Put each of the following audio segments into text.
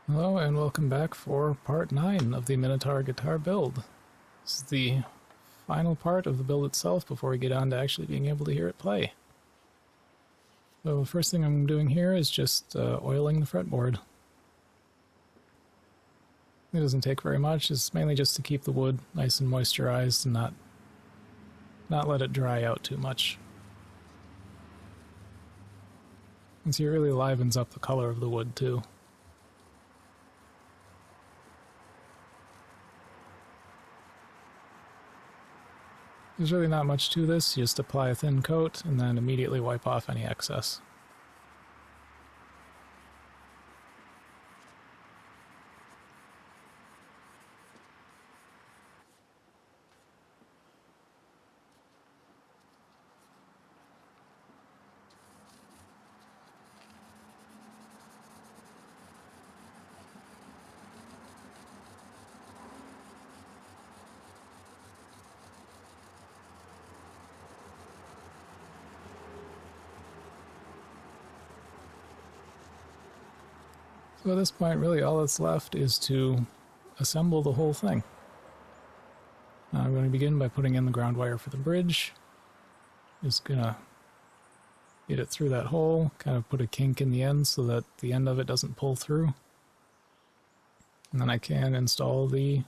Hello and welcome back for part 9 of the Minotaur guitar build. This is the final part of the build itself before we get on to actually being able to hear it play. So the first thing I'm doing here is just oiling the fretboard. It doesn't take very much, it's mainly just to keep the wood nice and moisturized and not let it dry out too much. And so it really livens up the color of the wood too. There's really not much to this, you just apply a thin coat and then immediately wipe off any excess. So at this point, really all that's left is to assemble the whole thing. Now I'm going to begin by putting in the ground wire for the bridge. Just going to get it through that hole, kind of put a kink in the end so that the end of it doesn't pull through. And then I can install the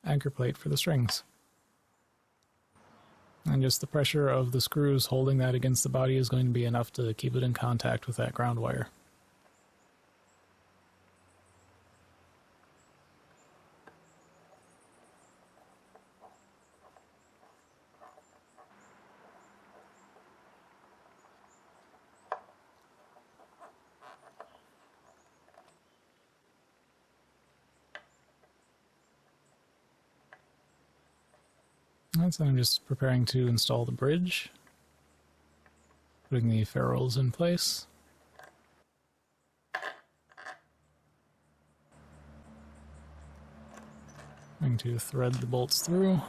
anchor plate for the strings. And just the pressure of the screws holding that against the body is going to be enough to keep it in contact with that ground wire. And so I'm just preparing to install the bridge, putting the ferrules in place. Going to thread the bolts through.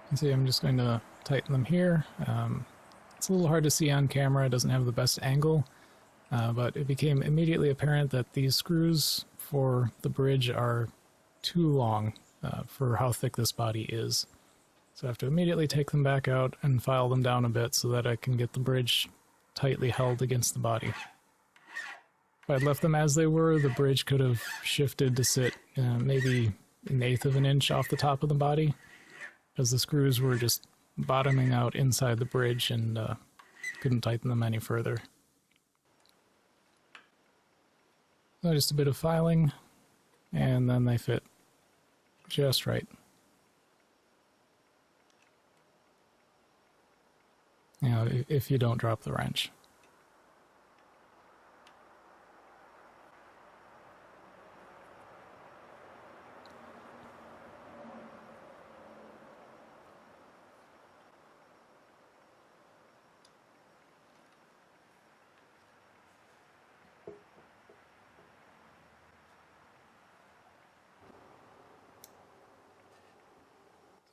And see, I'm just going to tighten them here. It's a little hard to see on camera, it doesn't have the best angle, but it became immediately apparent that these screws for the bridge are too long for how thick this body is. So I have to immediately take them back out and file them down a bit so that I can get the bridge tightly held against the body. If I'd left them as they were, the bridge could have shifted to sit maybe 1/8 of an inch off the top of the body, because the screws were just bottoming out inside the bridge and couldn't tighten them any further. So just a bit of filing, and then they fit just right. You know, if you don't drop the wrench.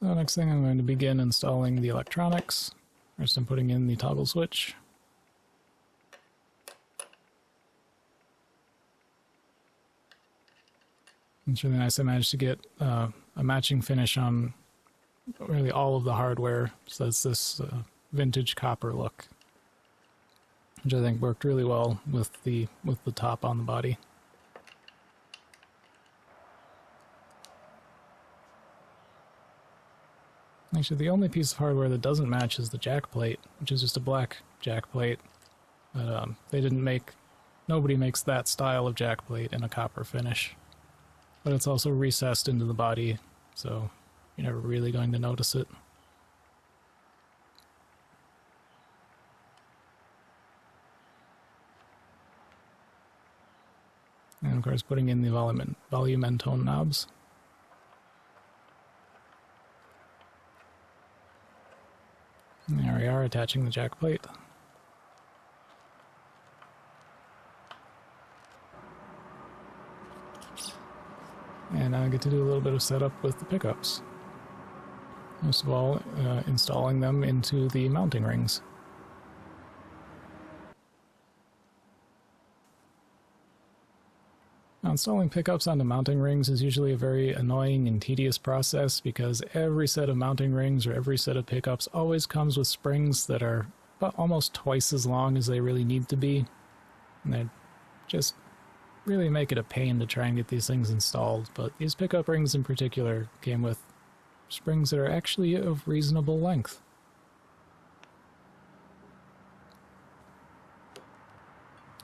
So next thing I'm going to begin installing the electronics. First I'm putting in the toggle switch. It's really nice I managed to get a matching finish on really all of the hardware, so it's this vintage copper look, which I think worked really well with the top on the body. Actually, the only piece of hardware that doesn't match is the jack plate, which is just a black jack plate. But nobody makes that style of jack plate in a copper finish. But it's also recessed into the body, so you're never really going to notice it. And of course, putting in the volume and tone knobs. There we are, attaching the jack plate. And I get to do a little bit of setup with the pickups. Most of all, installing them into the mounting rings. Now, installing pickups onto mounting rings is usually a very annoying and tedious process because every set of mounting rings or every set of pickups always comes with springs that are about almost twice as long as they really need to be. And they just really make it a pain to try and get these things installed. But these pickup rings in particular came with springs that are actually of reasonable length.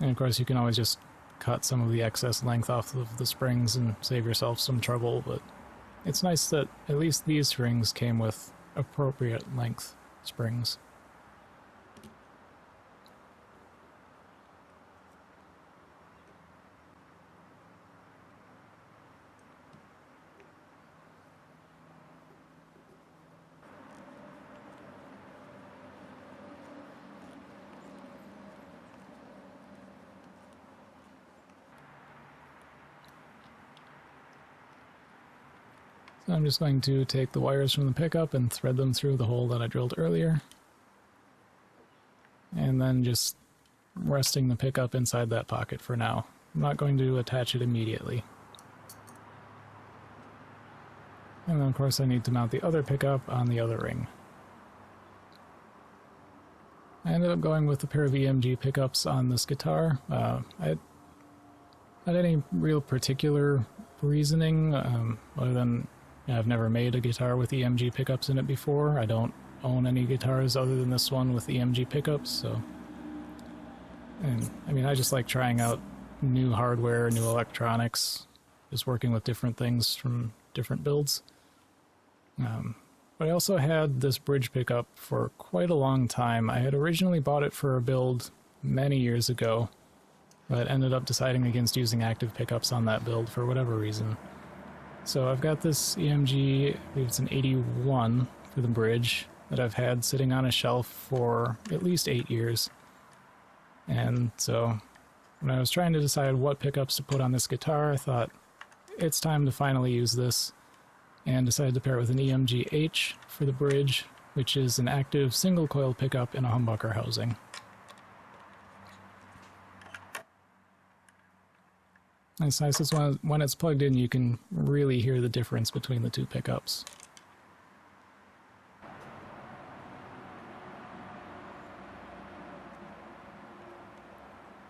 And of course you can always just cut some of the excess length off of the springs and save yourself some trouble, but it's nice that at least these springs came with appropriate length springs. So I'm just going to take the wires from the pickup and thread them through the hole that I drilled earlier. And then just resting the pickup inside that pocket for now. I'm not going to attach it immediately. And then of course I need to mount the other pickup on the other ring. I ended up going with a pair of EMG pickups on this guitar. I had any real particular reasoning other than I've never made a guitar with EMG pickups in it before. I don't own any guitars other than this one with EMG pickups, so... And, I mean, I just like trying out new hardware, new electronics, just working with different things from different builds. But I also had this bridge pickup for quite a long time. I had originally bought it for a build many years ago, but ended up deciding against using active pickups on that build for whatever reason. So I've got this EMG, I believe it's an 81 for the bridge, that I've had sitting on a shelf for at least 8 years. And so when I was trying to decide what pickups to put on this guitar, I thought it's time to finally use this, and decided to pair it with an EMG H for the bridge, which is an active single coil pickup in a humbucker housing. It's nice as when it's plugged in you can really hear the difference between the two pickups.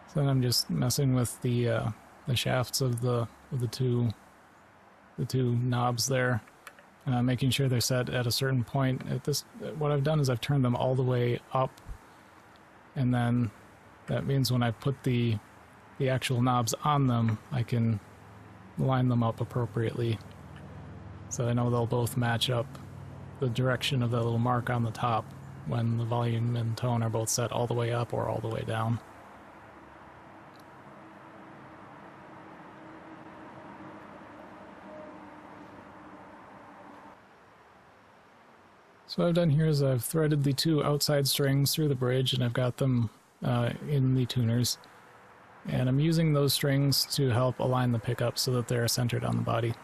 So then I'm just messing with the shafts of the two knobs there, making sure they're set at a certain point. What I've done is I've turned them all the way up, and then that means when I put the actual knobs on them, I can line them up appropriately. So I know they'll both match up the direction of that little mark on the top when the volume and tone are both set all the way up or all the way down. So what I've done here is I've threaded the two outside strings through the bridge, and I've got them in the tuners. And I'm using those strings to help align the pickup so that they're centered on the body.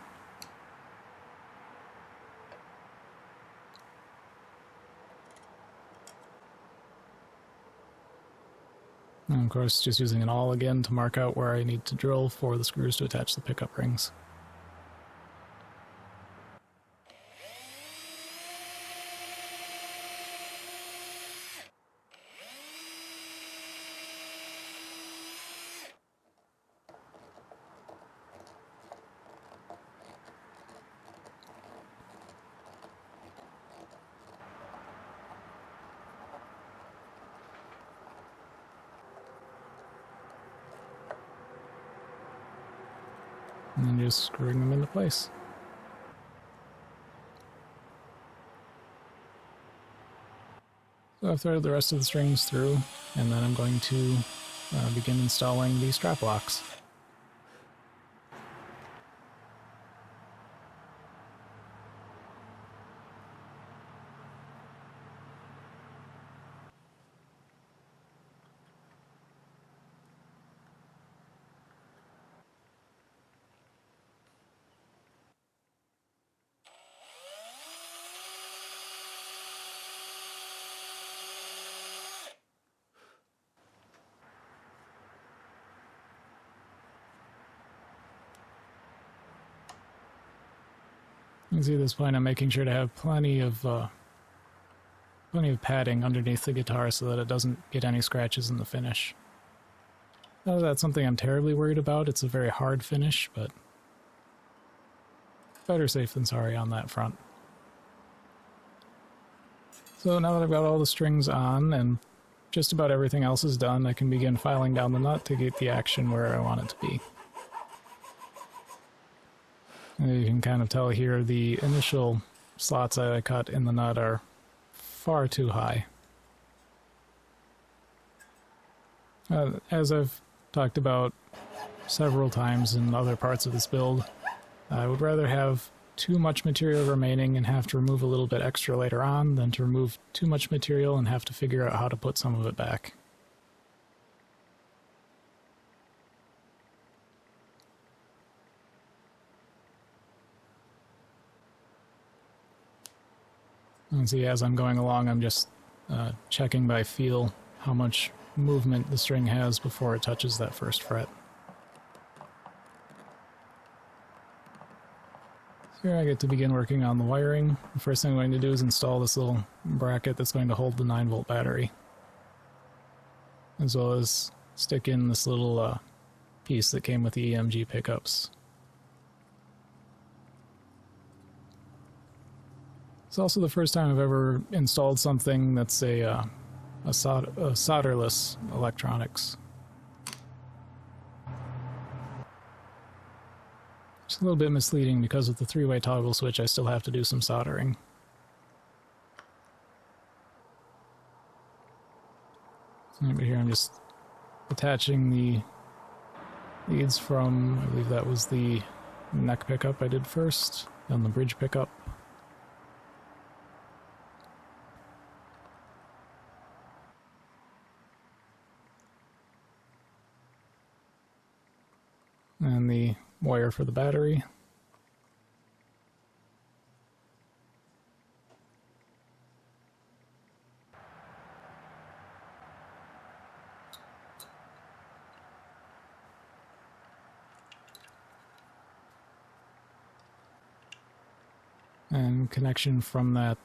And of course, just using an awl again to mark out where I need to drill for the screws to attach the pickup rings. And then just screwing them into place. So I've threaded the rest of the strings through, and then I'm going to begin installing the strap locks. You can see at this point I'm making sure to have plenty of padding underneath the guitar so that it doesn't get any scratches in the finish. Not that that's something I'm terribly worried about. It's a very hard finish, but better safe than sorry on that front. So now that I've got all the strings on and just about everything else is done, I can begin filing down the nut to get the action where I want it to be. And you can kind of tell here the initial slots that I cut in the nut are far too high. As I've talked about several times in other parts of this build, I would rather have too much material remaining and have to remove a little bit extra later on than to remove too much material and have to figure out how to put some of it back. And see, as I'm going along, I'm just checking by feel how much movement the string has before it touches that first fret. So here I get to begin working on the wiring. The first thing I'm going to do is install this little bracket that's going to hold the 9-volt battery, as well as stick in this little piece that came with the EMG pickups. It's also the first time I've ever installed something that's a solderless electronics. It's a little bit misleading because with the 3-way toggle switch I still have to do some soldering. So over here I'm just attaching the leads from, I believe that was the neck pickup I did first, then the bridge pickup. And the wire for the battery. And connection from that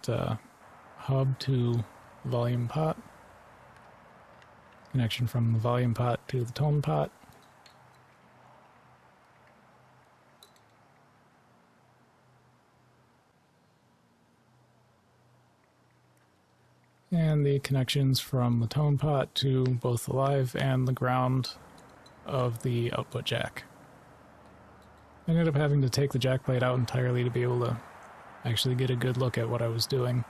hub to the volume pot. Connection from the volume pot to the tone pot. And the connections from the tone pot to both the live and the ground of the output jack. I ended up having to take the jack plate out entirely to be able to actually get a good look at what I was doing.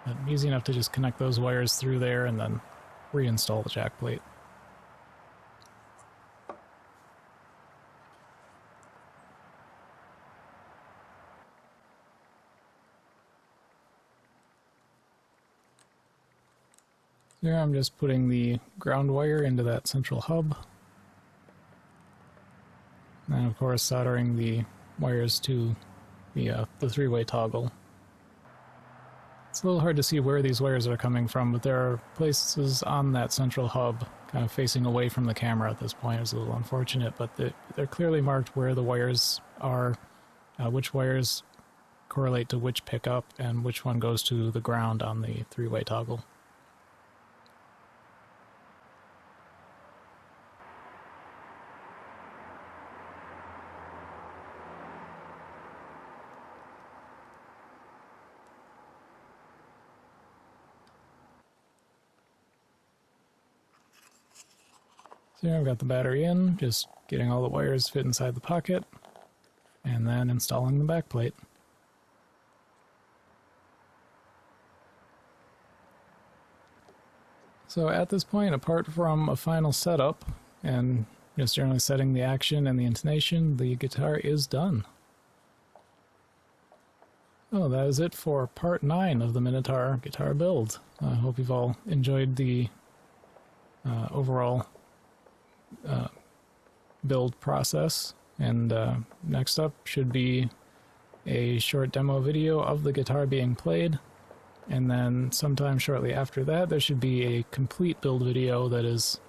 But easy enough to just connect those wires through there and then reinstall the jack plate. Here I'm just putting the ground wire into that central hub. And of course soldering the wires to the 3-way toggle. It's a little hard to see where these wires are coming from, but there are places on that central hub kind of facing away from the camera at this point. It's a little unfortunate, but they're clearly marked where the wires are, which wires correlate to which pickup, and which one goes to the ground on the 3-way toggle. So here I've got the battery in, just getting all the wires fit inside the pocket, and then installing the backplate. So at this point, apart from a final setup, and just generally setting the action and the intonation, the guitar is done. Oh, that is it for part 9 of the Minotaur guitar build. I hope you've all enjoyed the overall build process, and next up should be a short demo video of the guitar being played, and then sometime shortly after that there should be a complete build video that is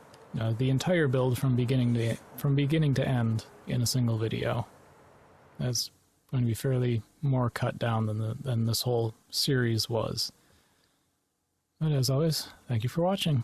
the entire build from beginning to end in a single video. That's going to be fairly more cut down than this whole series was. But as always, thank you for watching.